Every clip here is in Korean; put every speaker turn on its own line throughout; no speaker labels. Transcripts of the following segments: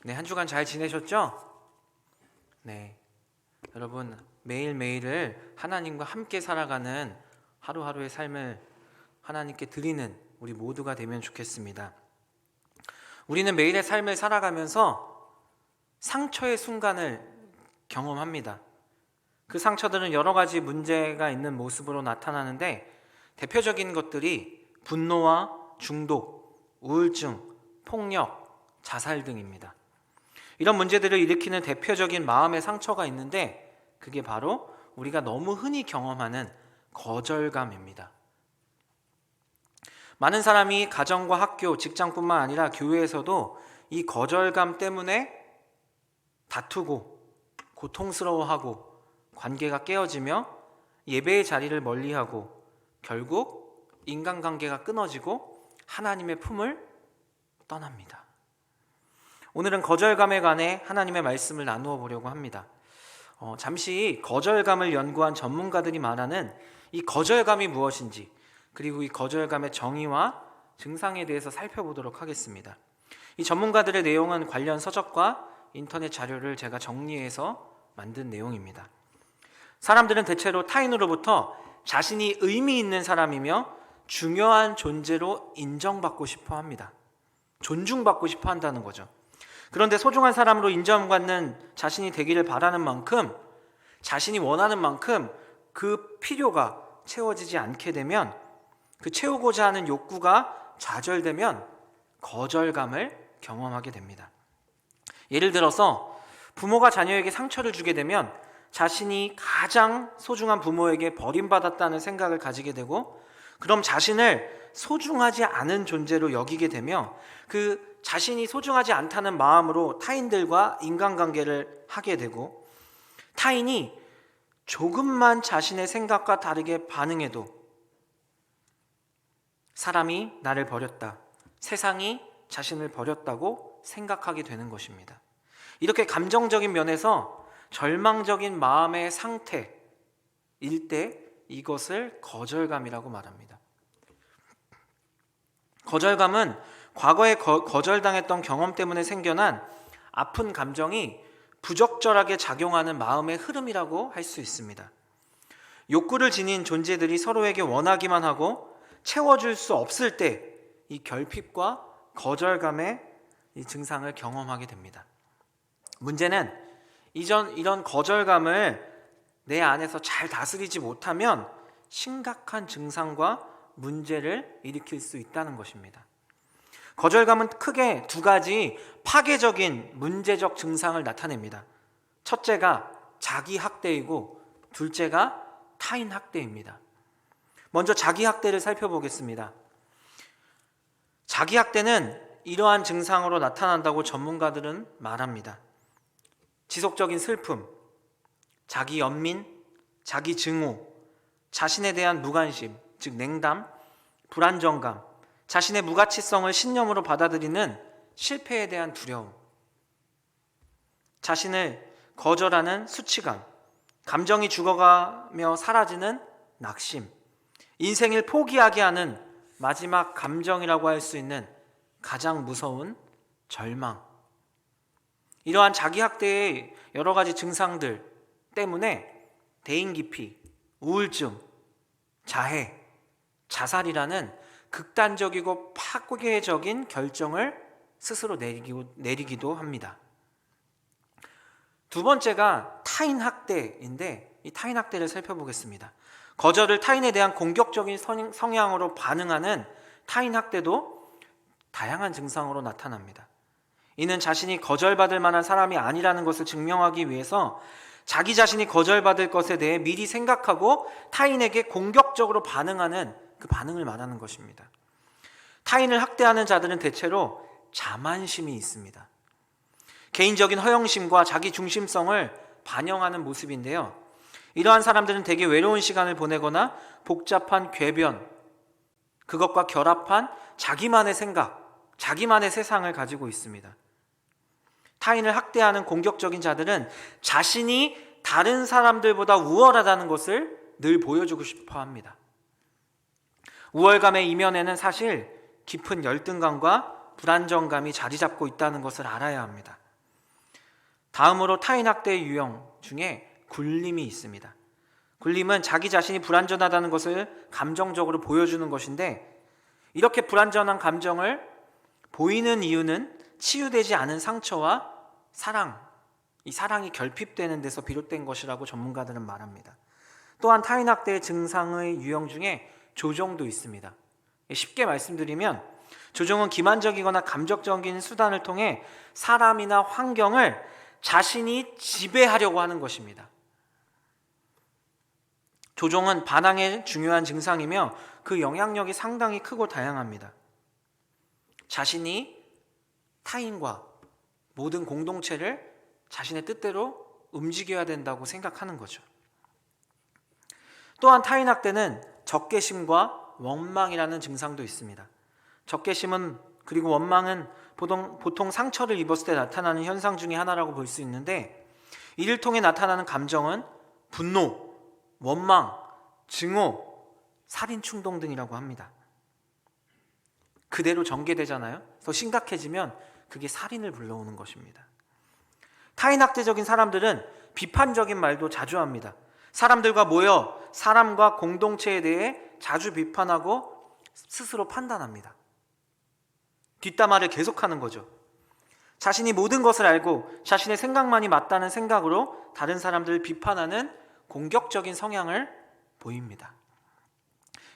네, 한 주간 잘 지내셨죠? 네, 여러분 매일매일을 하나님과 함께 살아가는 하루하루의 삶을 하나님께 드리는 우리 모두가 되면 좋겠습니다. 우리는 매일의 삶을 살아가면서 상처의 순간을 경험합니다. 그 상처들은 여러 가지 문제가 있는 모습으로 나타나는데 대표적인 것들이 분노와 중독, 우울증, 폭력, 자살 등입니다. 이런 문제들을 일으키는 대표적인 마음의 상처가 있는데 그게 바로 우리가 너무 흔히 경험하는 거절감입니다. 많은 사람이 가정과 학교, 직장뿐만 아니라 교회에서도 이 거절감 때문에 다투고 고통스러워하고 관계가 깨어지며 예배의 자리를 멀리하고 결국 인간관계가 끊어지고 하나님의 품을 떠납니다. 오늘은 거절감에 관해 하나님의 말씀을 나누어 보려고 합니다. 잠시 거절감을 연구한 전문가들이 말하는 이 거절감이 무엇인지, 그리고 이 거절감의 정의와 증상에 대해서 살펴보도록 하겠습니다. 이 전문가들의 내용은 관련 서적과 인터넷 자료를 제가 정리해서 만든 내용입니다. 사람들은 대체로 타인으로부터 자신이 의미 있는 사람이며 중요한 존재로 인정받고 싶어 합니다. 존중받고 싶어 한다는 거죠. 그런데 소중한 사람으로 인정받는 자신이 되기를 바라는 만큼, 자신이 원하는 만큼 그 필요가 채워지지 않게 되면, 그 채우고자 하는 욕구가 좌절되면 거절감을 경험하게 됩니다. 예를 들어서 부모가 자녀에게 상처를 주게 되면 자신이 가장 소중한 부모에게 버림받았다는 생각을 가지게 되고, 그럼 자신을 소중하지 않은 존재로 여기게 되며 그 자신이 소중하지 않다는 마음으로 타인들과 인간관계를 하게 되고, 타인이 조금만 자신의 생각과 다르게 반응해도 사람이 나를 버렸다, 세상이 자신을 버렸다고 생각하게 되는 것입니다. 이렇게 감정적인 면에서 절망적인 마음의 상태일 때 이것을 거절감이라고 말합니다. 거절감은 과거에 거절당했던 경험 때문에 생겨난 아픈 감정이 부적절하게 작용하는 마음의 흐름이라고 할 수 있습니다. 욕구를 지닌 존재들이 서로에게 원하기만 하고 채워줄 수 없을 때 이 결핍과 거절감의 이 증상을 경험하게 됩니다. 문제는 이런 거절감을 내 안에서 잘 다스리지 못하면 심각한 증상과 문제를 일으킬 수 있다는 것입니다. 거절감은 크게 두 가지 파괴적인 문제적 증상을 나타냅니다. 첫째가 자기 학대이고 둘째가 타인 학대입니다. 먼저 자기 학대를 살펴보겠습니다. 자기 학대는 이러한 증상으로 나타난다고 전문가들은 말합니다. 지속적인 슬픔, 자기 연민, 자기 증오, 자신에 대한 무관심, 즉 냉담, 불안정감, 자신의 무가치성을 신념으로 받아들이는 실패에 대한 두려움, 자신을 거절하는 수치감, 감정이 죽어가며 사라지는 낙심, 인생을 포기하게 하는 마지막 감정이라고 할 수 있는 가장 무서운 절망. 이러한 자기 학대의 여러 가지 증상들 때문에 대인기피, 우울증, 자해, 자살이라는 극단적이고 파괴적인 결정을 스스로 내리기도 합니다. 두 번째가 타인 학대인데 이 타인 학대를 살펴보겠습니다. 거절을 타인에 대한 공격적인 성향으로 반응하는 타인 학대도 다양한 증상으로 나타납니다. 이는 자신이 거절받을 만한 사람이 아니라는 것을 증명하기 위해서 자기 자신이 거절받을 것에 대해 미리 생각하고 타인에게 공격적으로 반응하는 그 반응을 말하는 것입니다. 타인을 학대하는 자들은 대체로 자만심이 있습니다. 개인적인 허영심과 자기 중심성을 반영하는 모습인데요. 이러한 사람들은 대개 외로운 시간을 보내거나 복잡한 궤변, 그것과 결합한 자기만의 생각, 자기만의 세상을 가지고 있습니다. 타인을 학대하는 공격적인 자들은 자신이 다른 사람들보다 우월하다는 것을 늘 보여주고 싶어 합니다. 우월감의 이면에는 사실 깊은 열등감과 불안정감이 자리 잡고 있다는 것을 알아야 합니다. 다음으로 타인학대의 유형 중에 굴림이 있습니다. 굴림은 자기 자신이 불완전하다는 것을 감정적으로 보여주는 것인데, 이렇게 불완전한 감정을 보이는 이유는 치유되지 않은 상처와 이 사랑이 결핍되는 데서 비롯된 것이라고 전문가들은 말합니다. 또한 타인학대의 증상의 유형 중에 조종도 있습니다. 쉽게 말씀드리면 조종은 기만적이거나 감정적인 수단을 통해 사람이나 환경을 자신이 지배하려고 하는 것입니다. 조종은 반항의 중요한 증상이며 그 영향력이 상당히 크고 다양합니다. 자신이 타인과 모든 공동체를 자신의 뜻대로 움직여야 된다고 생각하는 거죠. 또한 타인학대는 적개심과 원망이라는 증상도 있습니다. 적개심은 그리고 원망은 보통 상처를 입었을 때 나타나는 현상 중에 하나라고 볼 수 있는데, 이를 통해 나타나는 감정은 분노, 원망, 증오, 살인 충동 등이라고 합니다. 그대로 전개되잖아요. 더 심각해지면 그게 살인을 불러오는 것입니다. 타인학대적인 사람들은 비판적인 말도 자주 합니다. 사람들과 모여 사람과 공동체에 대해 자주 비판하고 스스로 판단합니다. 뒷담화를 계속하는 거죠. 자신이 모든 것을 알고 자신의 생각만이 맞다는 생각으로 다른 사람들을 비판하는 공격적인 성향을 보입니다.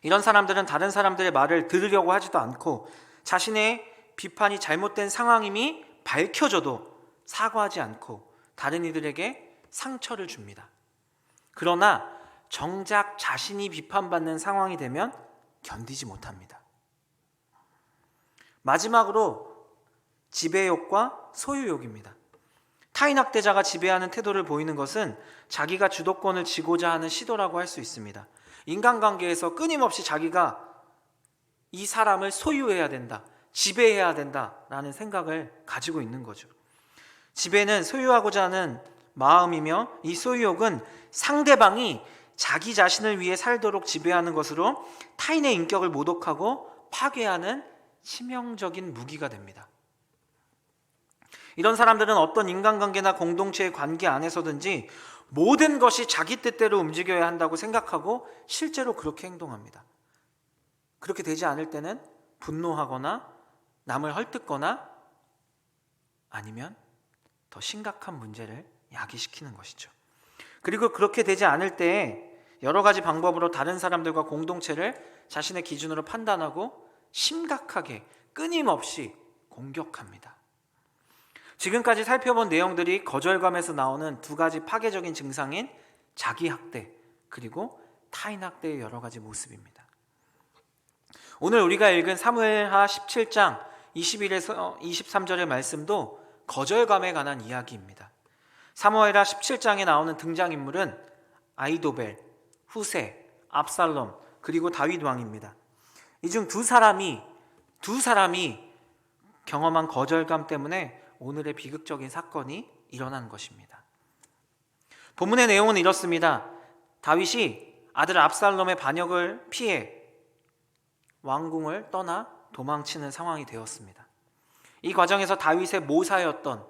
이런 사람들은 다른 사람들의 말을 들으려고 하지도 않고 자신의 비판이 잘못된 상황임이 밝혀져도 사과하지 않고 다른 이들에게 상처를 줍니다. 그러나 정작 자신이 비판받는 상황이 되면 견디지 못합니다. 마지막으로 지배욕과 소유욕입니다. 타인학대자가 지배하는 태도를 보이는 것은 자기가 주도권을 쥐고자 하는 시도라고 할 수 있습니다. 인간관계에서 끊임없이 자기가 이 사람을 소유해야 된다, 지배해야 된다라는 생각을 가지고 있는 거죠. 지배는 소유하고자 하는 마음이며, 이 소유욕은 상대방이 자기 자신을 위해 살도록 지배하는 것으로 타인의 인격을 모독하고 파괴하는 치명적인 무기가 됩니다. 이런 사람들은 어떤 인간관계나 공동체의 관계 안에서든지 모든 것이 자기 뜻대로 움직여야 한다고 생각하고 실제로 그렇게 행동합니다. 그렇게 되지 않을 때는 분노하거나 남을 헐뜯거나 아니면 더 심각한 문제를 야기시키는 것이죠. 그리고 그렇게 되지 않을 때 여러 가지 방법으로 다른 사람들과 공동체를 자신의 기준으로 판단하고 심각하게 끊임없이 공격합니다. 지금까지 살펴본 내용들이 거절감에서 나오는 두 가지 파괴적인 증상인 자기학대 그리고 타인학대의 여러 가지 모습입니다. 오늘 우리가 읽은 사무엘하 17장 21에서 23절의 말씀도 거절감에 관한 이야기입니다. 사무엘하 17장에 나오는 등장인물은 아히도벨, 후세, 압살롬 그리고 다윗 왕입니다. 이 중 두 사람이 경험한 거절감 때문에 오늘의 비극적인 사건이 일어난 것입니다. 본문의 내용은 이렇습니다. 다윗이 아들 압살롬의 반역을 피해 왕궁을 떠나 도망치는 상황이 되었습니다. 이 과정에서 다윗의 모사였던,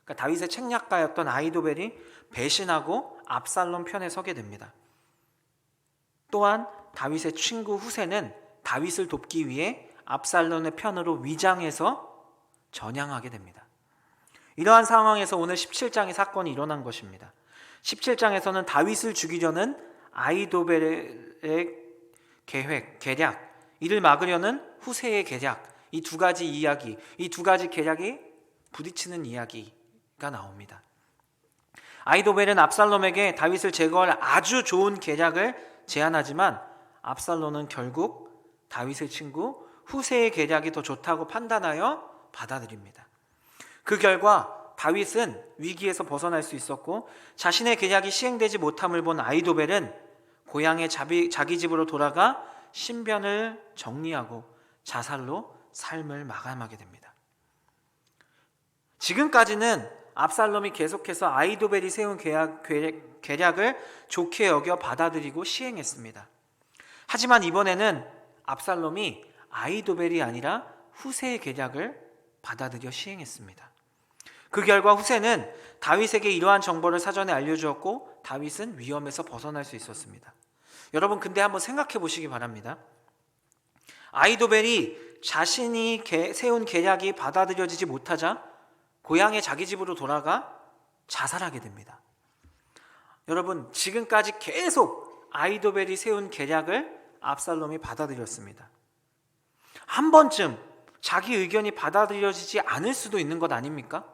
그러니까 다윗의 책략가였던 아히도벨이 배신하고 압살롬 편에 서게 됩니다. 또한 다윗의 친구 후세는 다윗을 돕기 위해 압살롬의 편으로 위장해서 전향하게 됩니다. 이러한 상황에서 오늘 17장의 사건이 일어난 것입니다. 17장에서는 다윗을 죽이려는 아히도벨의 계략, 이를 막으려는 후세의 계략, 이 두 가지 이야기, 이 두 가지 계략이 부딪히는 이야기가 나옵니다. 아히도벨은 압살롬에게 다윗을 제거할 아주 좋은 계략을 제안하지만 압살롬은 결국 다윗의 친구 후세의 계략이 더 좋다고 판단하여 받아들입니다. 그 결과 다윗은 위기에서 벗어날 수 있었고 자신의 계략이 시행되지 못함을 본 아히도벨은 고향의 자기 집으로 돌아가 신변을 정리하고 자살로 삶을 마감하게 됩니다. 지금까지는 압살롬이 계속해서 아히도벨이 세운 계략을 좋게 여겨 받아들이고 시행했습니다. 하지만 이번에는 압살롬이 아히도벨이 아니라 후세의 계략을 받아들여 시행했습니다. 그 결과 후세는 다윗에게 이러한 정보를 사전에 알려주었고 다윗은 위험에서 벗어날 수 있었습니다. 여러분, 근데 한번 생각해 보시기 바랍니다. 아이도벨이 자신이 세운 계략이 받아들여지지 못하자 고향의 자기 집으로 돌아가 자살하게 됩니다. 여러분, 지금까지 계속 아이도벨이 세운 계략을 압살롬이 받아들였습니다. 한 번쯤 자기 의견이 받아들여지지 않을 수도 있는 것 아닙니까?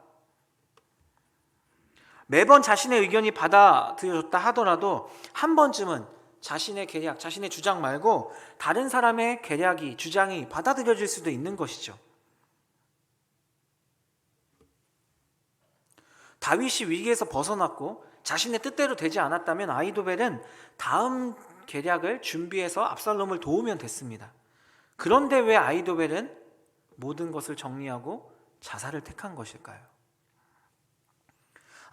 매번 자신의 의견이 받아들여졌다 하더라도 한 번쯤은 자신의 계략, 자신의 주장 말고 다른 사람의 계략이, 주장이 받아들여질 수도 있는 것이죠. 다윗이 위기에서 벗어났고 자신의 뜻대로 되지 않았다면 아이도벨은 다음 계략을 준비해서 압살롬을 도우면 됐습니다. 그런데 왜 아이도벨은 모든 것을 정리하고 자살을 택한 것일까요?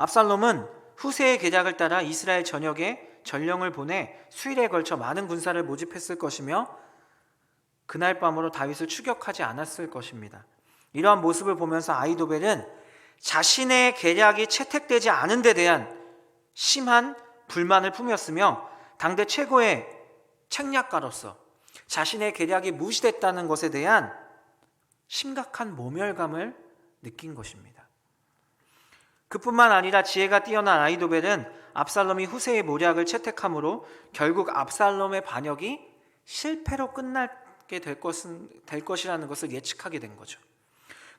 압살롬은 후세의 계략을 따라 이스라엘 전역에 전령을 보내 수일에 걸쳐 많은 군사를 모집했을 것이며 그날 밤으로 다윗을 추격하지 않았을 것입니다. 이러한 모습을 보면서 아이도벨은 자신의 계략이 채택되지 않은 데 대한 심한 불만을 품었으며 당대 최고의 책략가로서 자신의 계략이 무시됐다는 것에 대한 심각한 모멸감을 느낀 것입니다. 그뿐만 아니라 지혜가 뛰어난 아이도벨은 압살롬이 후세의 모략을 채택함으로 결국 압살롬의 반역이 실패로 끝나게 될 것이라는 것을 예측하게 된 거죠.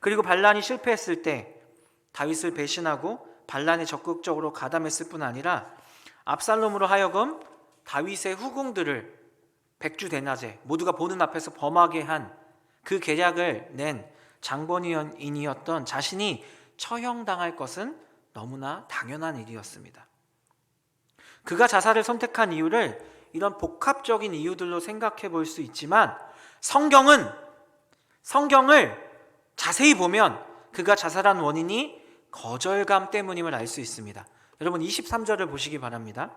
그리고 반란이 실패했을 때 다윗을 배신하고 반란에 적극적으로 가담했을 뿐 아니라 압살롬으로 하여금 다윗의 후궁들을 백주대낮에 모두가 보는 앞에서 범하게 한 그 계략을 낸 장본인이었던 자신이 처형당할 것은 너무나 당연한 일이었습니다. 그가 자살을 선택한 이유를 이런 복합적인 이유들로 생각해 볼 수 있지만 성경을 자세히 보면 그가 자살한 원인이 거절감 때문임을 알 수 있습니다. 여러분 23절을 보시기 바랍니다.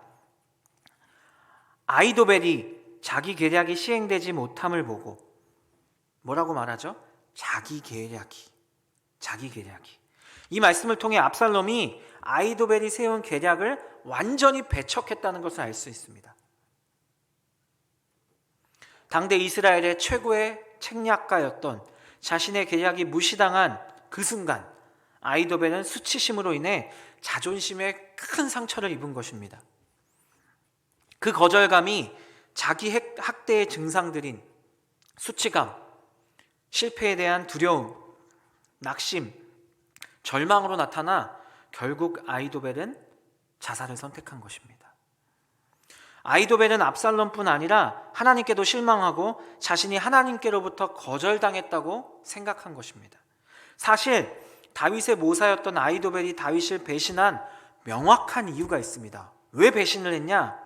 아이도벨이 자기 계략이 시행되지 못함을 보고 뭐라고 말하죠? 자기 계략이. 이 말씀을 통해 압살롬이 아이도벨이 세운 계략을 완전히 배척했다는 것을 알 수 있습니다. 당대 이스라엘의 최고의 책략가였던 자신의 계략이 무시당한 그 순간 아이도벨은 수치심으로 인해 자존심에 큰 상처를 입은 것입니다. 그 거절감이 자기 학대의 증상들인 수치감, 실패에 대한 두려움, 낙심, 절망으로 나타나 결국 아이도벨은 자살을 선택한 것입니다. 아이도벨은 압살롬뿐 아니라 하나님께도 실망하고 자신이 하나님께로부터 거절당했다고 생각한 것입니다. 사실 다윗의 모사였던 아이도벨이 다윗을 배신한 명확한 이유가 있습니다. 왜 배신을 했냐?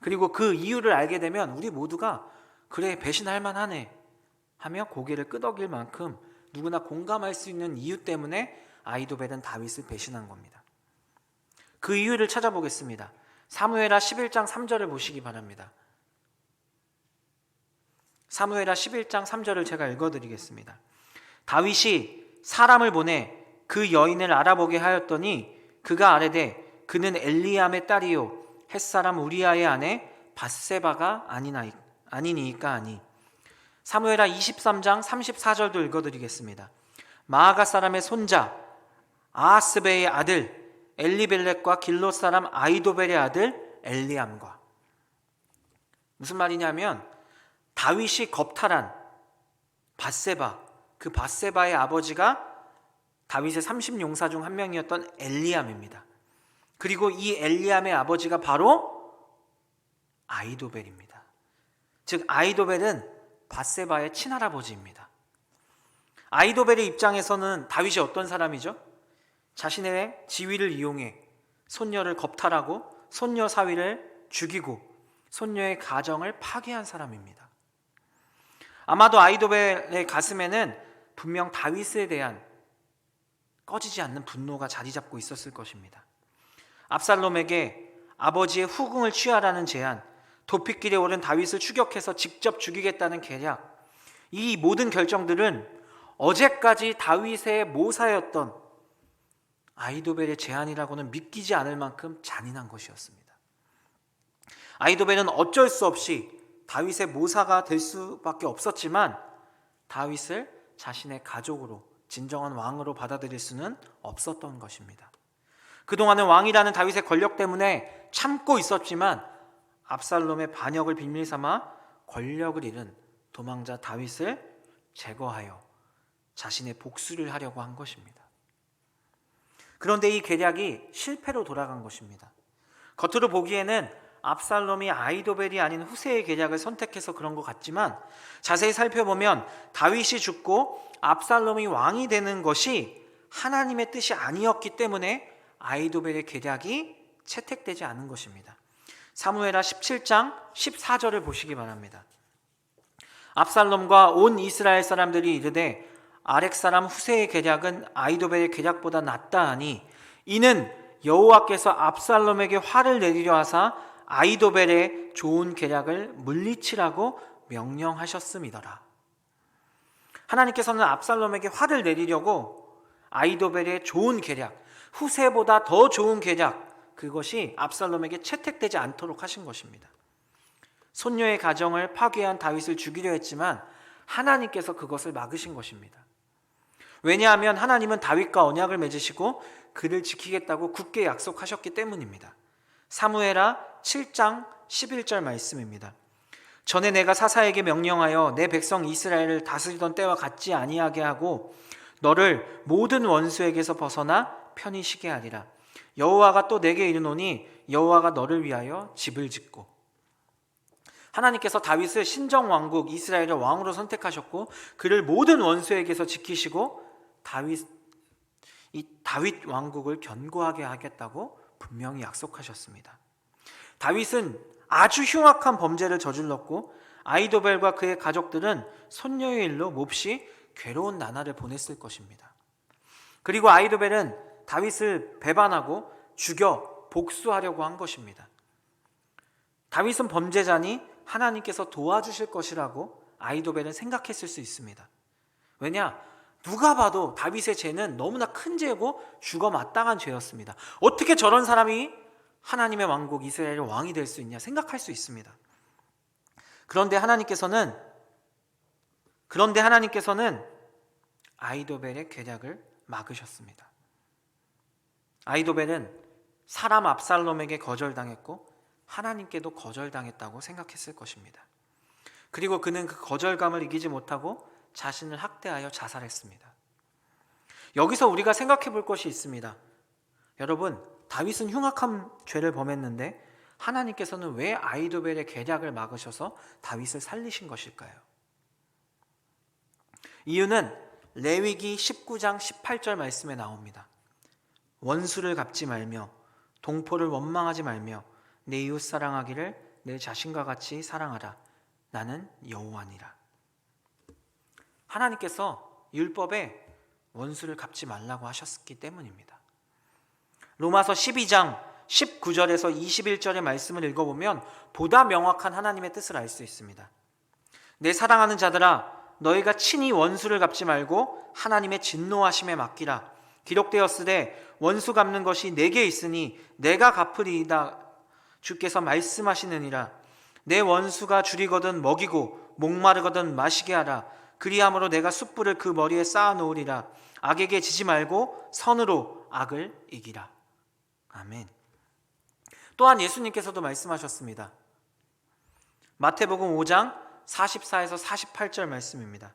그리고 그 이유를 알게 되면 우리 모두가 그래, 배신할 만하네 하며 고개를 끄덕일 만큼 누구나 공감할 수 있는 이유 때문에 아이도벨은 다윗을 배신한 겁니다. 그 이유를 찾아보겠습니다. 사무엘하 11장 3절을 보시기 바랍니다. 사무엘하 11장 3절을 제가 읽어드리겠습니다. 다윗이 사람을 보내 그 여인을 알아보게 하였더니 그가 아뢰되 그는 엘리암의 딸이요 햇사람 우리아의 아내 밧세바가 아니니이까 하니. 사무엘하 23장 34절도 읽어드리겠습니다. 마아가 사람의 손자 아하스베의 아들 엘리벨렉과 길롯 사람 아이도벨의 아들 엘리암과. 무슨 말이냐면 다윗이 겁탈한 밧세바, 그 밧세바의 아버지가 다윗의 30용사 중 한 명이었던 엘리암입니다. 그리고 이 엘리암의 아버지가 바로 아이도벨입니다. 즉 아이도벨은 밧세바의 친할아버지입니다. 아이도벨의 입장에서는 다윗이 어떤 사람이죠? 자신의 지위를 이용해 손녀를 겁탈하고 손녀 사위를 죽이고 손녀의 가정을 파괴한 사람입니다. 아마도 아이도벨의 가슴에는 분명 다윗에 대한 꺼지지 않는 분노가 자리 잡고 있었을 것입니다. 압살롬에게 아버지의 후궁을 취하라는 제안, 도핏길에 오른 다윗을 추격해서 직접 죽이겠다는 계략, 이 모든 결정들은 어제까지 다윗의 모사였던 아히도벨의 제안이라고는 믿기지 않을 만큼 잔인한 것이었습니다. 아히도벨은 어쩔 수 없이 다윗의 모사가 될 수밖에 없었지만 다윗을 자신의 가족으로, 진정한 왕으로 받아들일 수는 없었던 것입니다. 그동안은 왕이라는 다윗의 권력 때문에 참고 있었지만 압살롬의 반역을 빌밀 삼아 권력을 잃은 도망자 다윗을 제거하여 자신의 복수를 하려고 한 것입니다. 그런데 이 계략이 실패로 돌아간 것입니다. 겉으로 보기에는 압살롬이 아히도벨이 아닌 후세의 계략을 선택해서 그런 것 같지만 자세히 살펴보면 다윗이 죽고 압살롬이 왕이 되는 것이 하나님의 뜻이 아니었기 때문에 아히도벨의 계략이 채택되지 않은 것입니다. 사무엘하 17장 14절을 보시기 바랍니다. 압살롬과 온 이스라엘 사람들이 이르되 아렉 사람 후세의 계략은 아히도벨의 계략보다 낫다 하니 이는 여호와께서 압살롬에게 화를 내리려 하사 아히도벨의 좋은 계략을 물리치라고 명령하셨음이더라. 하나님께서는 압살롬에게 화를 내리려고 아히도벨의 좋은 계략, 후세보다 더 좋은 계략, 그것이 압살롬에게 채택되지 않도록 하신 것입니다. 손녀의 가정을 파괴한 다윗을 죽이려 했지만 하나님께서 그것을 막으신 것입니다. 왜냐하면 하나님은 다윗과 언약을 맺으시고 그를 지키겠다고 굳게 약속하셨기 때문입니다. 사무엘하 7장 11절 말씀입니다. 전에 내가 사사에게 명령하여 내 백성 이스라엘을 다스리던 때와 같지 아니하게 하고 너를 모든 원수에게서 벗어나 편히 쉬게 하리라. 여호와가 또 내게 이르노니 여호와가 너를 위하여 집을 짓고. 하나님께서 다윗을 신정왕국 이스라엘의 왕으로 선택하셨고 그를 모든 원수에게서 지키시고 다윗 왕국을 견고하게 하겠다고 분명히 약속하셨습니다. 다윗은 아주 흉악한 범죄를 저질렀고 아히도벨과 그의 가족들은 손녀의 일로 몹시 괴로운 나날을 보냈을 것입니다. 그리고 아히도벨은 다윗을 배반하고 죽여 복수하려고 한 것입니다. 다윗은 범죄자니 하나님께서 도와주실 것이라고 아히도벨은 생각했을 수 있습니다. 왜냐? 누가 봐도 다윗의 죄는 너무나 큰 죄고 죽어 마땅한 죄였습니다. 어떻게 저런 사람이 하나님의 왕국 이스라엘의 왕이 될 수 있냐 생각할 수 있습니다. 그런데 하나님께서는 아히도벨의 계략을 막으셨습니다. 아히도벨은 사람 압살롬에게 거절당했고 하나님께도 거절당했다고 생각했을 것입니다. 그리고 그는 그 거절감을 이기지 못하고 자신을 학대하여 자살했습니다. 여기서 우리가 생각해 볼 것이 있습니다. 여러분, 다윗은 흉악한 죄를 범했는데 하나님께서는 왜 아히도벨의 계략을 막으셔서 다윗을 살리신 것일까요? 이유는 레위기 19장 18절 말씀에 나옵니다. 원수를 갚지 말며 동포를 원망하지 말며 내 이웃 사랑하기를 내 자신과 같이 사랑하라. 나는 여호와니라. 하나님께서 율법에 원수를 갚지 말라고 하셨기 때문입니다. 로마서 12장 19절에서 21절의 말씀을 읽어보면 보다 명확한 하나님의 뜻을 알 수 있습니다. 내 사랑하는 자들아 너희가 친히 원수를 갚지 말고 하나님의 진노하심에 맡기라. 기록되었으되 원수 갚는 것이 내게 있으니 내가 갚으리이다. 주께서 말씀하시느니라. 내 원수가 줄이거든 먹이고 목마르거든 마시게 하라. 그리함으로 내가 숯불을 그 머리에 쌓아 놓으리라. 악에게 지지 말고 선으로 악을 이기라. 아멘. 또한 예수님께서도 말씀하셨습니다. 마태복음 5장 44에서 48절 말씀입니다.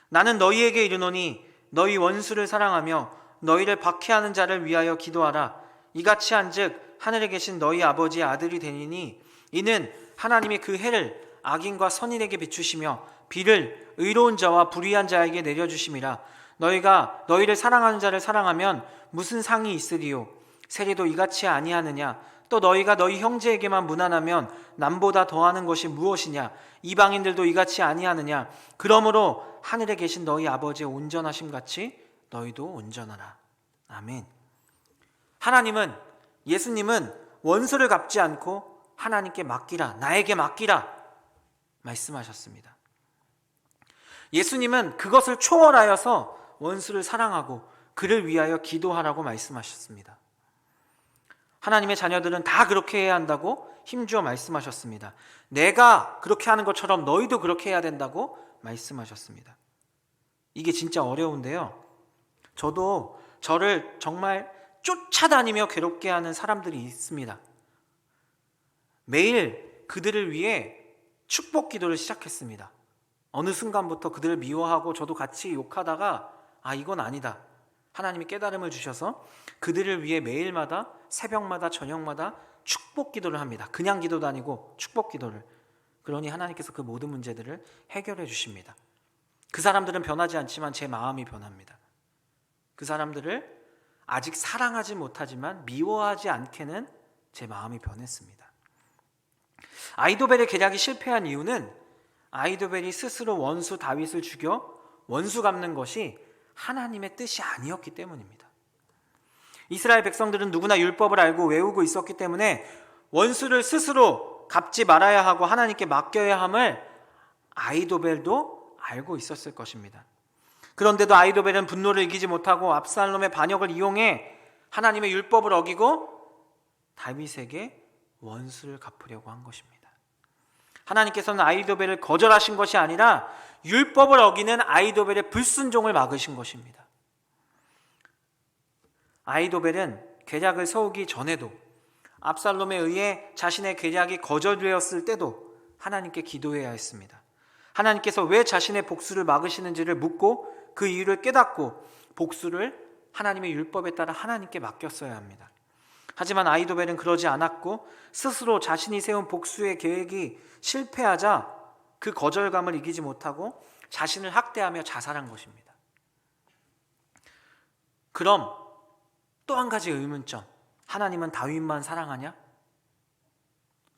나는 너희에게 이르노니 너희 원수를 사랑하며 너희를 박해하는 자를 위하여 기도하라. 이같이 한즉 하늘에 계신 너희 아버지의 아들이 되니니 이는 하나님이 그 해를 악인과 선인에게 비추시며 비를 의로운 자와 불의한 자에게 내려주심이라. 너희가 너희를 사랑하는 자를 사랑하면 무슨 상이 있으리요? 세리도 이같이 아니하느냐? 또 너희가 너희 형제에게만 무난하면 남보다 더하는 것이 무엇이냐? 이방인들도 이같이 아니하느냐? 그러므로 하늘에 계신 너희 아버지의 온전하심 같이 너희도 온전하라. 아멘. 예수님은 원수를 갚지 않고 하나님께 맡기라, 나에게 맡기라 말씀하셨습니다. 예수님은 그것을 초월하여서 원수를 사랑하고 그를 위하여 기도하라고 말씀하셨습니다. 하나님의 자녀들은 다 그렇게 해야 한다고 힘주어 말씀하셨습니다. 내가 그렇게 하는 것처럼 너희도 그렇게 해야 된다고 말씀하셨습니다. 이게 진짜 어려운데요. 저도 저를 정말 쫓아다니며 괴롭게 하는 사람들이 있습니다. 매일 그들을 위해 축복 기도를 시작했습니다. 어느 순간부터 그들을 미워하고 저도 같이 욕하다가 이건 아니다. 하나님이 깨달음을 주셔서 그들을 위해 매일마다 새벽마다 저녁마다 축복 기도를 합니다. 그냥 기도도 아니고 축복 기도를. 그러니 하나님께서 그 모든 문제들을 해결해 주십니다. 그 사람들은 변하지 않지만 제 마음이 변합니다. 그 사람들을 아직 사랑하지 못하지만 미워하지 않게는 제 마음이 변했습니다. 아히도벨의 계략이 실패한 이유는 아히도벨이 스스로 원수 다윗을 죽여 원수 갚는 것이 하나님의 뜻이 아니었기 때문입니다. 이스라엘 백성들은 누구나 율법을 알고 외우고 있었기 때문에 원수를 스스로 갚지 말아야 하고 하나님께 맡겨야 함을 아히도벨도 알고 있었을 것입니다. 그런데도 아히도벨은 분노를 이기지 못하고 압살롬의 반역을 이용해 하나님의 율법을 어기고 다윗에게 원수를 갚으려고 한 것입니다. 하나님께서는 아히도벨을 거절하신 것이 아니라 율법을 어기는 아히도벨의 불순종을 막으신 것입니다. 아히도벨은 계략을 세우기 전에도 압살롬에 의해 자신의 계략이 거절되었을 때도 하나님께 기도해야 했습니다. 하나님께서 왜 자신의 복수를 막으시는지를 묻고 그 이유를 깨닫고 복수를 하나님의 율법에 따라 하나님께 맡겼어야 합니다. 하지만 아히도벨은 그러지 않았고 스스로 자신이 세운 복수의 계획이 실패하자 그 거절감을 이기지 못하고 자신을 학대하며 자살한 것입니다. 그럼 또 한 가지 의문점. 하나님은 다윗만 사랑하냐?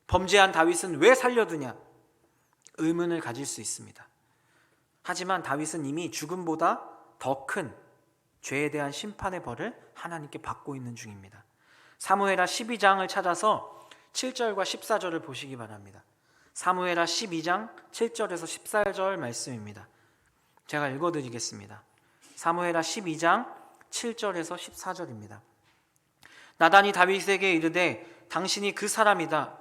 범죄한 다윗은 왜 살려두냐? 의문을 가질 수 있습니다. 하지만 다윗은 이미 죽음보다 더 큰 죄에 대한 심판의 벌을 하나님께 받고 있는 중입니다. 사무엘하 12장을 찾아서 7절과 14절을 보시기 바랍니다. 사무엘하 12장 7절에서 14절 말씀입니다. 제가 읽어드리겠습니다. 사무엘하 12장 7절에서 14절입니다. 나단이 다윗에게 이르되 당신이 그 사람이다.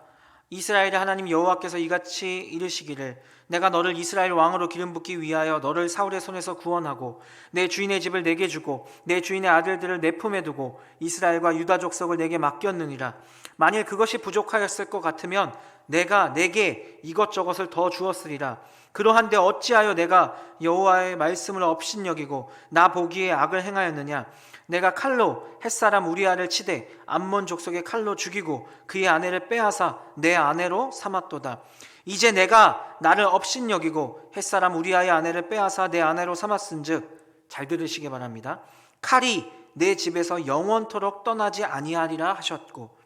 이스라엘의 하나님 여호와께서 이같이 이르시기를 내가 너를 이스라엘 왕으로 기름 붓기 위하여 너를 사울의 손에서 구원하고 내 주인의 집을 내게 주고 내 주인의 아들들을 내 품에 두고 이스라엘과 유다 족속을 내게 맡겼느니라. 만일 그것이 부족하였을 것 같으면 내가 내게 이것저것을 더 주었으리라. 그러한데 어찌하여 내가 여호와의 말씀을 업신여기고 나 보기에 악을 행하였느냐. 내가 칼로 햇사람 우리아를 치되 암몬 족속의 칼로 죽이고 그의 아내를 빼앗아 내 아내로 삼았도다. 이제 내가 나를 업신여기고 햇사람 우리아의 아내를 빼앗아 내 아내로 삼았은즉 잘 들으시기 바랍니다. 칼이 내 집에서 영원토록 떠나지 아니하리라 하셨고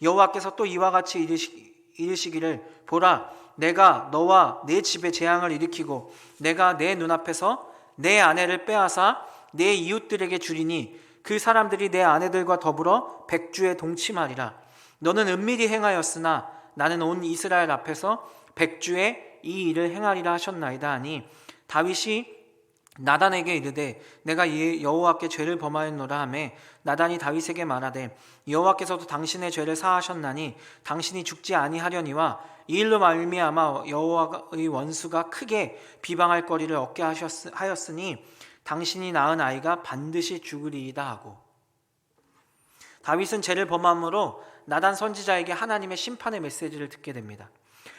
여호와께서 또 이와 같이 이르시기를 보라 내가 너와 내 집에 재앙을 일으키고 내가 내 눈앞에서 내 아내를 빼앗아 내 이웃들에게 주리니 그 사람들이 내 아내들과 더불어 백주에 동침하리라. 너는 은밀히 행하였으나 나는 온 이스라엘 앞에서 백주에 이 일을 행하리라 하셨나이다 하니 다윗이 나단에게 이르되 내가 여호와께 죄를 범하였노라 하매 나단이 다윗에게 말하되 여호와께서도 당신의 죄를 사하셨나니 당신이 죽지 아니하려니와 이 일로 말미암아 여호와의 원수가 크게 비방할 거리를 얻게 하였으니 당신이 낳은 아이가 반드시 죽으리이다 하고 다윗은 죄를 범함으로 나단 선지자에게 하나님의 심판의 메시지를 듣게 됩니다.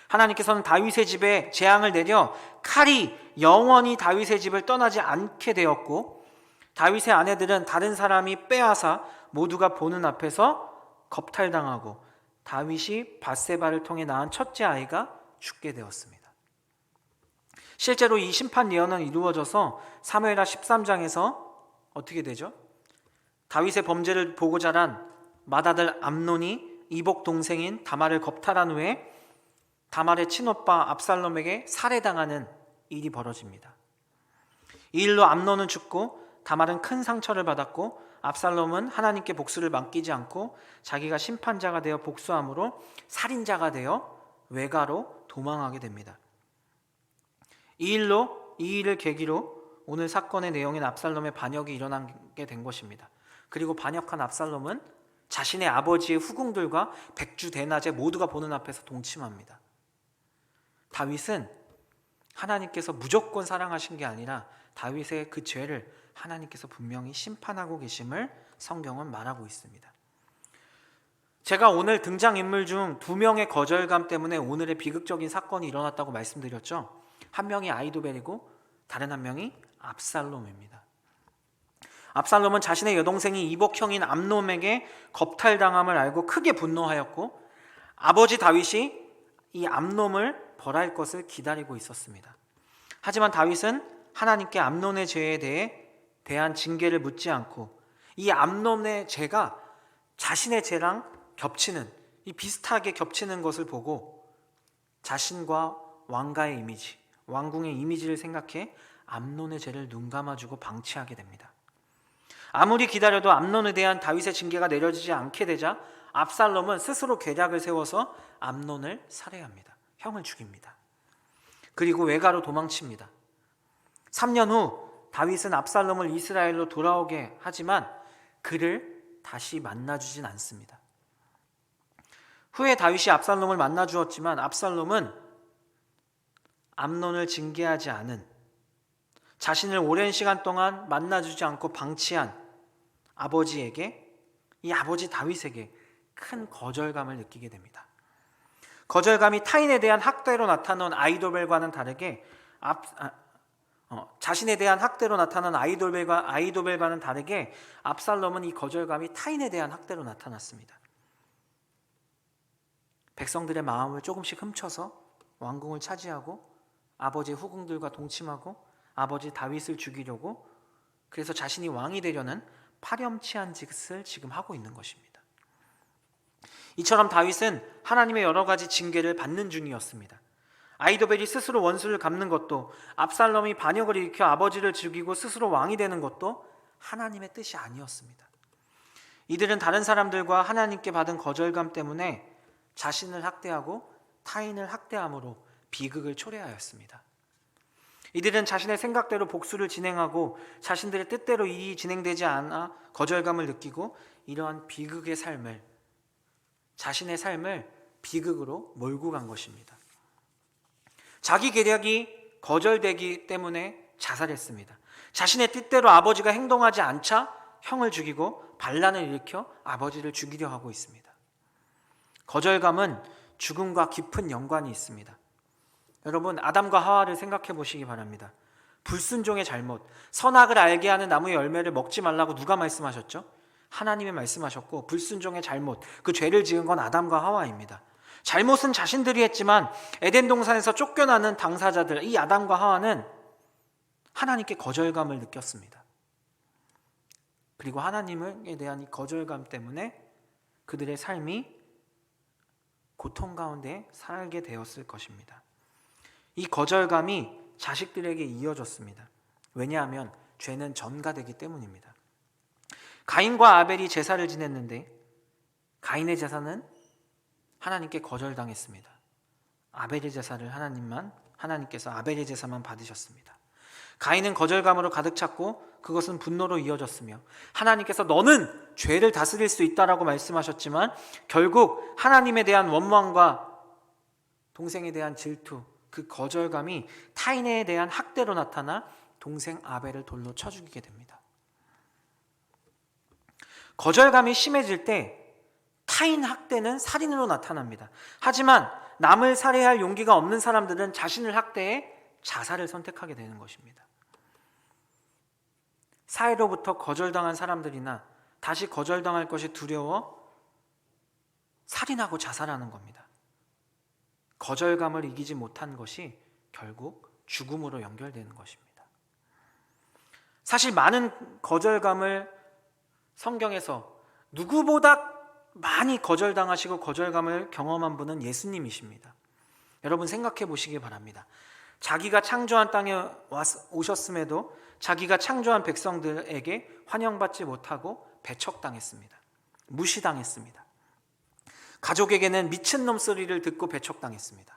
하나님께서는 다윗의 집에 재앙을 내려 칼이 영원히 다윗의 집을 떠나지 않게 되었고 다윗의 아내들은 다른 사람이 빼앗아 모두가 보는 앞에서 겁탈당하고 다윗이 밧세바를 통해 낳은 첫째 아이가 죽게 되었습니다. 실제로 이 심판 예언은 이루어져서 사무엘하 13장에서 어떻게 되죠? 다윗의 범죄를 보고 자란 맏아들 암논이 이복 동생인 다말을 겁탈한 후에 다말의 친오빠 압살롬에게 살해당하는 일이 벌어집니다. 이 일로 암논은 죽고 다말은 큰 상처를 받았고 압살롬은 하나님께 복수를 맡기지 않고 자기가 심판자가 되어 복수함으로 살인자가 되어 외가로 도망하게 됩니다. 이 일을 계기로 오늘 사건의 내용인 압살롬의 반역이 일어나게 된 것입니다. 그리고 반역한 압살롬은 자신의 아버지의 후궁들과 백주 대낮에 모두가 보는 앞에서 동침합니다. 다윗은 하나님께서 무조건 사랑하신 게 아니라 다윗의 그 죄를 하나님께서 분명히 심판하고 계심을 성경은 말하고 있습니다. 제가 오늘 등장인물 중 2명의 거절감 때문에 오늘의 비극적인 사건이 일어났다고 말씀드렸죠. 한 명이 아히도벨이고 다른 한 명이 압살롬입니다. 압살롬은 자신의 여동생이 이복형인 암놈에게 겁탈당함을 알고 크게 분노하였고 아버지 다윗이 이 암놈을 벌할 것을 기다리고 있었습니다. 하지만 다윗은 하나님께 암논의 죄에 대한 징계를 묻지 않고 이 암논의 죄가 자신의 죄랑 겹치는, 이 비슷하게 겹치는 것을 보고 자신과 왕가의 이미지, 왕궁의 이미지를 생각해 암논의 죄를 눈 감아주고 방치하게 됩니다. 아무리 기다려도 암논에 대한 다윗의 징계가 내려지지 않게 되자 압살롬은 스스로 계략을 세워서 암논을 살해합니다. 형을 죽입니다. 그리고 외가로 도망칩니다. 3년 후 다윗은 압살롬을 이스라엘로 돌아오게 하지만 그를 다시 만나주진 않습니다. 후에 다윗이 압살롬을 만나주었지만 압살롬은 암논을 징계하지 않은, 자신을 오랜 시간 동안 만나주지 않고 방치한 아버지에게, 이 아버지 다윗에게 큰 거절감을 느끼게 됩니다. 거절감이 타인에 대한 학대로 나타난 아히도벨과는 다르게 자신에 대한 학대로 나타난 아히도벨과는 다르게 압살롬은 이 거절감이 타인에 대한 학대로 나타났습니다. 백성들의 마음을 조금씩 훔쳐서 왕궁을 차지하고 아버지의 후궁들과 동침하고 아버지 다윗을 죽이려고, 그래서 자신이 왕이 되려는 파렴치한 짓을 지금 하고 있는 것입니다. 이처럼 다윗은 하나님의 여러 가지 징계를 받는 중이었습니다. 아히도벨이 스스로 원수를 갚는 것도, 압살롬이 반역을 일으켜 아버지를 죽이고 스스로 왕이 되는 것도 하나님의 뜻이 아니었습니다. 이들은 다른 사람들과 하나님께 받은 거절감 때문에 자신을 학대하고 타인을 학대함으로 비극을 초래하였습니다. 이들은 자신의 생각대로 복수를 진행하고 자신들의 뜻대로 일이 진행되지 않아 거절감을 느끼고 이러한 비극의 삶을, 자신의 삶을 비극으로 몰고 간 것입니다. 자기 계략이 거절되기 때문에 자살했습니다. 자신의 뜻대로 아버지가 행동하지 않자 형을 죽이고 반란을 일으켜 아버지를 죽이려 하고 있습니다. 거절감은 죽음과 깊은 연관이 있습니다. 여러분, 아담과 하와를 생각해 보시기 바랍니다. 불순종의 잘못, 선악을 알게 하는 나무의 열매를 먹지 말라고 누가 말씀하셨죠? 하나님이 말씀하셨고, 불순종의 잘못, 그 죄를 지은 건 아담과 하와입니다. 잘못은 자신들이 했지만 에덴 동산에서 쫓겨나는 당사자들, 이 아담과 하와는 하나님께 거절감을 느꼈습니다. 그리고 하나님에 대한 이 거절감 때문에 그들의 삶이 고통 가운데 살게 되었을 것입니다. 이 거절감이 자식들에게 이어졌습니다. 왜냐하면 죄는 전가되기 때문입니다. 가인과 아벨이 제사를 지냈는데 가인의 제사는 하나님께 거절당했습니다. 아벨의 제사를 하나님께서 아벨의 제사만 받으셨습니다. 가인은 거절감으로 가득 찼고 그것은 분노로 이어졌으며 하나님께서 너는 죄를 다스릴 수 있다라고 말씀하셨지만 결국 하나님에 대한 원망과 동생에 대한 질투, 그 거절감이 타인에 대한 학대로 나타나 동생 아벨을 돌로 쳐 죽이게 됩니다. 거절감이 심해질 때 타인 학대는 살인으로 나타납니다. 하지만 남을 살해할 용기가 없는 사람들은 자신을 학대해 자살을 선택하게 되는 것입니다. 사회로부터 거절당한 사람들이나 다시 거절당할 것이 두려워 살인하고 자살하는 겁니다. 거절감을 이기지 못한 것이 결국 죽음으로 연결되는 것입니다. 사실 많은 거절감을 성경에서 누구보다 많이 거절당하시고 거절감을 경험한 분은 예수님이십니다. 여러분 생각해 보시기 바랍니다. 자기가 창조한 땅에 오셨음에도 자기가 창조한 백성들에게 환영받지 못하고 배척당했습니다. 무시당했습니다. 가족에게는 미친놈 소리를 듣고 배척당했습니다.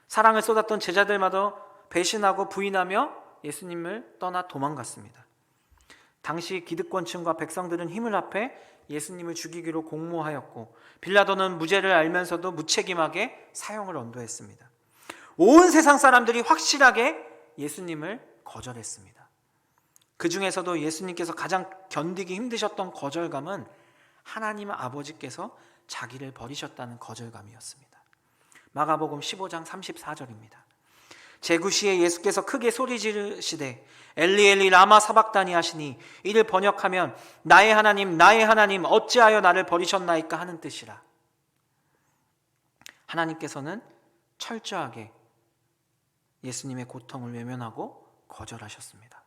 사랑을 쏟았던 제자들마다 배신하고 부인하며 예수님을 떠나 도망갔습니다. 당시 기득권층과 백성들은 힘을 합해 예수님을 죽이기로 공모하였고 빌라도는 무죄를 알면서도 무책임하게 사형을 언도했습니다. 온 세상 사람들이 확실하게 예수님을 거절했습니다. 그 중에서도 예수님께서 가장 견디기 힘드셨던 거절감은 하나님 아버지께서 자기를 버리셨다는 거절감이었습니다. 마가복음 15장 34절입니다. 제구시에 예수께서 크게 소리 지르시되 엘리 엘리 라마 사박다니 하시니 이를 번역하면 나의 하나님 어찌하여 나를 버리셨나이까 하는 뜻이라. 하나님께서는 철저하게 예수님의 고통을 외면하고 거절하셨습니다.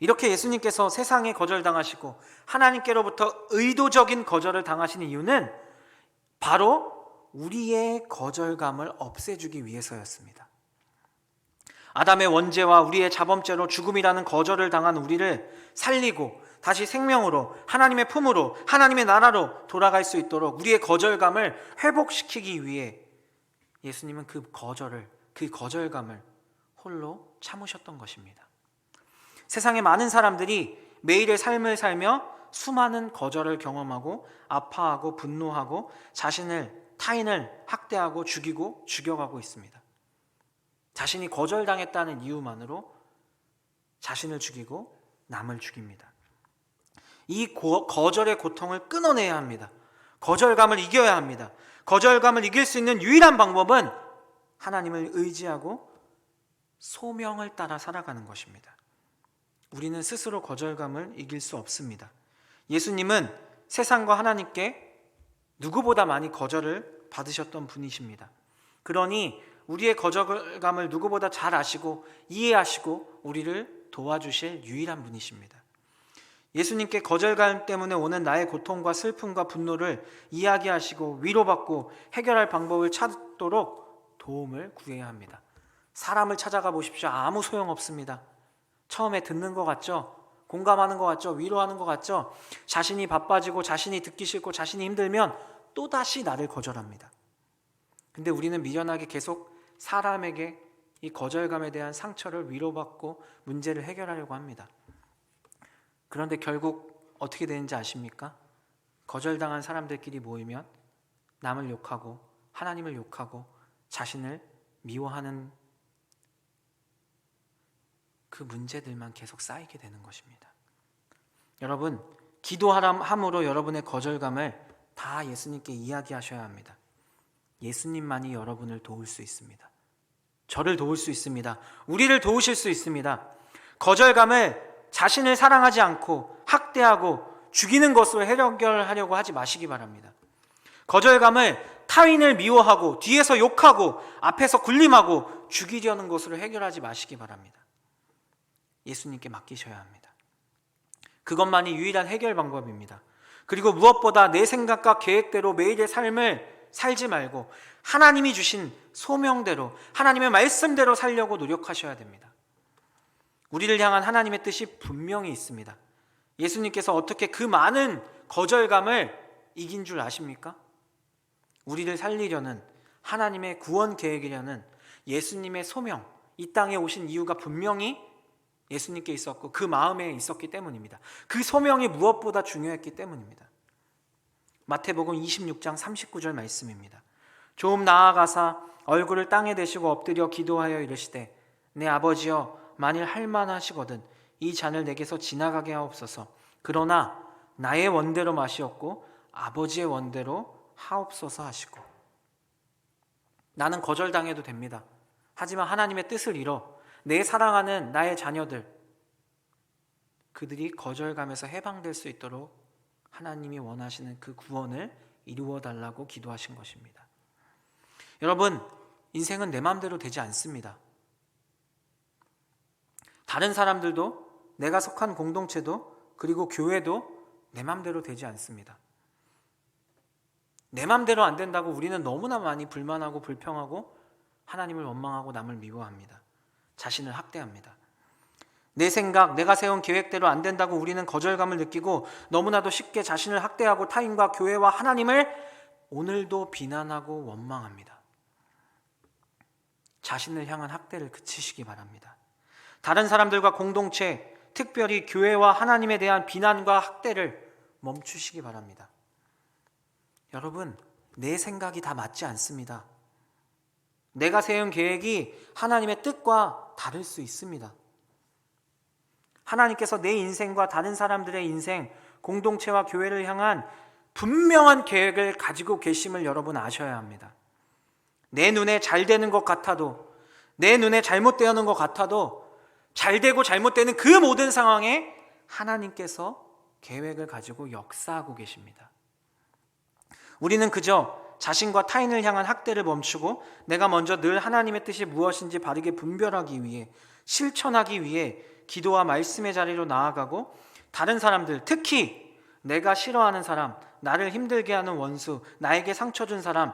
이렇게 예수님께서 세상에 거절당하시고 하나님께로부터 의도적인 거절을 당하신 이유는 바로 우리의 거절감을 없애주기 위해서였습니다. 아담의 원죄와 우리의 자범죄로 죽음이라는 거절을 당한 우리를 살리고 다시 생명으로 하나님의 품으로 하나님의 나라로 돌아갈 수 있도록 우리의 거절감을 회복시키기 위해 예수님은 그 거절감을 홀로 참으셨던 것입니다. 세상의 많은 사람들이 매일의 삶을 살며 수많은 거절을 경험하고 아파하고 분노하고 타인을 학대하고 죽이고 죽여가고 있습니다. 자신이 거절당했다는 이유만으로 자신을 죽이고 남을 죽입니다. 이 거절의 고통을 끊어내야 합니다. 거절감을 이겨야 합니다. 거절감을 이길 수 있는 유일한 방법은 하나님을 의지하고 소명을 따라 살아가는 것입니다. 우리는 스스로 거절감을 이길 수 없습니다. 예수님은 세상과 하나님께 누구보다 많이 거절을 받으셨던 분이십니다. 그러니 우리의 거절감을 누구보다 잘 아시고 이해하시고 우리를 도와주실 유일한 분이십니다. 예수님께 거절감 때문에 오는 나의 고통과 슬픔과 분노를 이야기하시고 위로받고 해결할 방법을 찾도록 도움을 구해야 합니다. 사람을 찾아가 보십시오. 아무 소용없습니다. 처음에 듣는 것 같죠? 공감하는 것 같죠? 위로하는 것 같죠? 자신이 바빠지고 자신이 듣기 싫고 자신이 힘들면 또다시 나를 거절합니다. 근데 우리는 미련하게 계속 사람에게 이 거절감에 대한 상처를 위로받고 문제를 해결하려고 합니다. 그런데 결국 어떻게 되는지 아십니까? 거절당한 사람들끼리 모이면 남을 욕하고 하나님을 욕하고 자신을 미워하는 그 문제들만 계속 쌓이게 되는 것입니다. 여러분, 기도함으로 여러분의 거절감을 다 예수님께 이야기하셔야 합니다. 예수님만이 여러분을 도울 수 있습니다. 저를 도울 수 있습니다. 우리를 도우실 수 있습니다. 거절감을 자신을 사랑하지 않고 학대하고 죽이는 것으로 해결하려고 하지 마시기 바랍니다. 거절감을 타인을 미워하고 뒤에서 욕하고 앞에서 군림하고 죽이려는 것으로 해결하지 마시기 바랍니다. 예수님께 맡기셔야 합니다. 그것만이 유일한 해결 방법입니다. 그리고 무엇보다 내 생각과 계획대로 매일의 삶을 살지 말고 하나님이 주신 소명대로 하나님의 말씀대로 살려고 노력하셔야 됩니다. 우리를 향한 하나님의 뜻이 분명히 있습니다. 예수님께서 어떻게 그 많은 거절감을 이긴 줄 아십니까? 우리를 살리려는 하나님의 구원 계획이려는 예수님의 소명, 이 땅에 오신 이유가 분명히 예수님께 있었고 그 마음에 있었기 때문입니다. 그 소명이 무엇보다 중요했기 때문입니다. 마태복음 26장 39절 말씀입니다. 좀 나아가사 얼굴을 땅에 대시고 엎드려 기도하여 이르시되 내 아버지여 만일 할만하시거든 이 잔을 내게서 지나가게 하옵소서. 그러나 나의 원대로 마시옵고 아버지의 원대로 하옵소서 하시고. 나는 거절당해도 됩니다. 하지만 하나님의 뜻을 이뤄 내 사랑하는 나의 자녀들, 그들이 거절감에서 해방될 수 있도록 하나님이 원하시는 그 구원을 이루어 달라고 기도하신 것입니다. 여러분, 인생은 내 마음대로 되지 않습니다. 다른 사람들도, 내가 속한 공동체도, 그리고 교회도 내 마음대로 되지 않습니다. 내 마음대로 안 된다고 우리는 너무나 많이 불만하고 불평하고 하나님을 원망하고 남을 미워합니다. 자신을 학대합니다. 내 생각, 내가 세운 계획대로 안 된다고 우리는 거절감을 느끼고 너무나도 쉽게 자신을 학대하고 타인과 교회와 하나님을 오늘도 비난하고 원망합니다. 자신을 향한 학대를 그치시기 바랍니다. 다른 사람들과 공동체, 특별히 교회와 하나님에 대한 비난과 학대를 멈추시기 바랍니다. 여러분, 내 생각이 다 맞지 않습니다. 내가 세운 계획이 하나님의 뜻과 다를 수 있습니다. 하나님께서 내 인생과 다른 사람들의 인생, 공동체와 교회를 향한 분명한 계획을 가지고 계심을 여러분 아셔야 합니다. 내 눈에 잘 되는 것 같아도, 내 눈에 잘못되는 것 같아도 잘 되고 잘못되는 그 모든 상황에 하나님께서 계획을 가지고 역사하고 계십니다. 우리는 그저 자신과 타인을 향한 학대를 멈추고 내가 먼저 늘 하나님의 뜻이 무엇인지 바르게 분별하기 위해, 실천하기 위해 기도와 말씀의 자리로 나아가고 다른 사람들, 특히 내가 싫어하는 사람, 나를 힘들게 하는 원수, 나에게 상처 준 사람,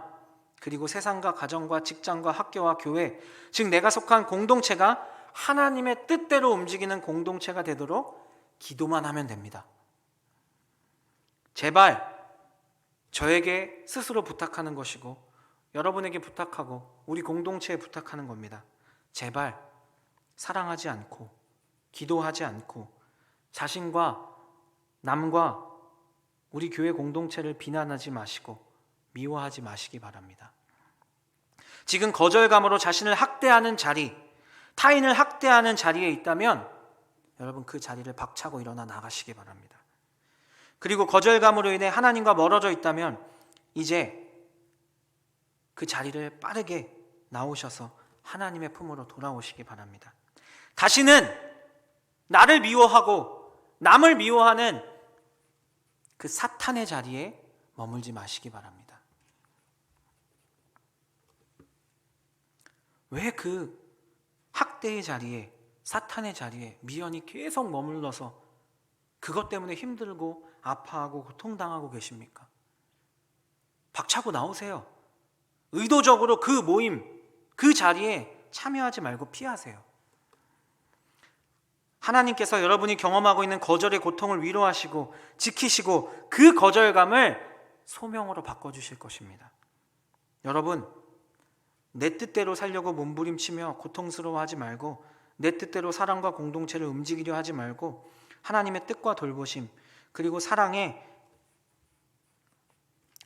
그리고 세상과 가정과 직장과 학교와 교회, 즉 내가 속한 공동체가 하나님의 뜻대로 움직이는 공동체가 되도록 기도만 하면 됩니다. 제발 저에게 스스로 부탁하는 것이고 여러분에게 부탁하고 우리 공동체에 부탁하는 겁니다. 제발 사랑하지 않고 기도하지 않고 자신과 남과 우리 교회 공동체를 비난하지 마시고 미워하지 마시기 바랍니다. 지금 거절감으로 자신을 학대하는 자리, 타인을 학대하는 자리에 있다면 여러분 그 자리를 박차고 일어나 나가시기 바랍니다. 그리고 거절감으로 인해 하나님과 멀어져 있다면 이제 그 자리를 빠르게 나오셔서 하나님의 품으로 돌아오시기 바랍니다. 다시는 나를 미워하고 남을 미워하는 그 사탄의 자리에 머물지 마시기 바랍니다. 왜 그 학대의 자리에, 사탄의 자리에 미연이 계속 머물러서 그것 때문에 힘들고 아파하고 고통당하고 계십니까? 박차고 나오세요. 의도적으로 그 모임, 그 자리에 참여하지 말고 피하세요. 하나님께서 여러분이 경험하고 있는 거절의 고통을 위로하시고 지키시고 그 거절감을 소명으로 바꿔주실 것입니다. 여러분, 내 뜻대로 살려고 몸부림치며 고통스러워하지 말고 내 뜻대로 사랑과 공동체를 움직이려 하지 말고 하나님의 뜻과 돌보심 그리고 사랑에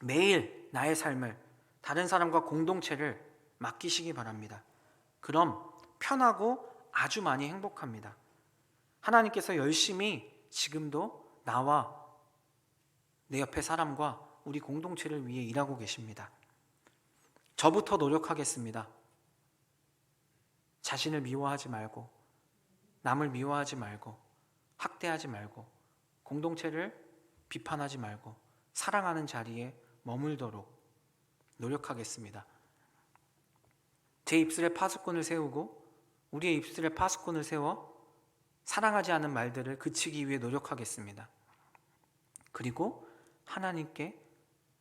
매일 나의 삶을 다른 사람과 공동체를 맡기시기 바랍니다. 그럼 편하고 아주 많이 행복합니다. 하나님께서 열심히 지금도 나와 내 옆에 사람과 우리 공동체를 위해 일하고 계십니다. 저부터 노력하겠습니다. 자신을 미워하지 말고 남을 미워하지 말고 학대하지 말고 공동체를 비판하지 말고 사랑하는 자리에 머물도록 노력하겠습니다. 제 입술에 파수꾼을 세우고 우리의 입술에 파수꾼을 세워 사랑하지 않은 말들을 그치기 위해 노력하겠습니다. 그리고 하나님께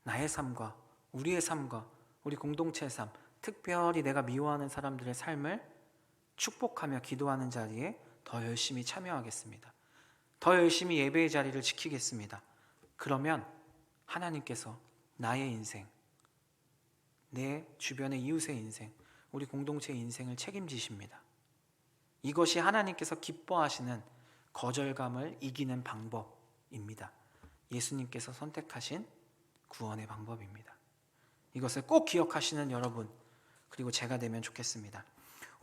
나의 삶과 우리의 삶과 우리 공동체의 삶, 특별히 내가 미워하는 사람들의 삶을 축복하며 기도하는 자리에 더 열심히 참여하겠습니다. 더 열심히 예배의 자리를 지키겠습니다. 그러면 하나님께서 나의 인생, 내 주변의 이웃의 인생, 우리 공동체의 인생을 책임지십니다. 이것이 하나님께서 기뻐하시는 거절감을 이기는 방법입니다. 예수님께서 선택하신 구원의 방법입니다. 이것을 꼭 기억하시는 여러분, 그리고 제가 되면 좋겠습니다.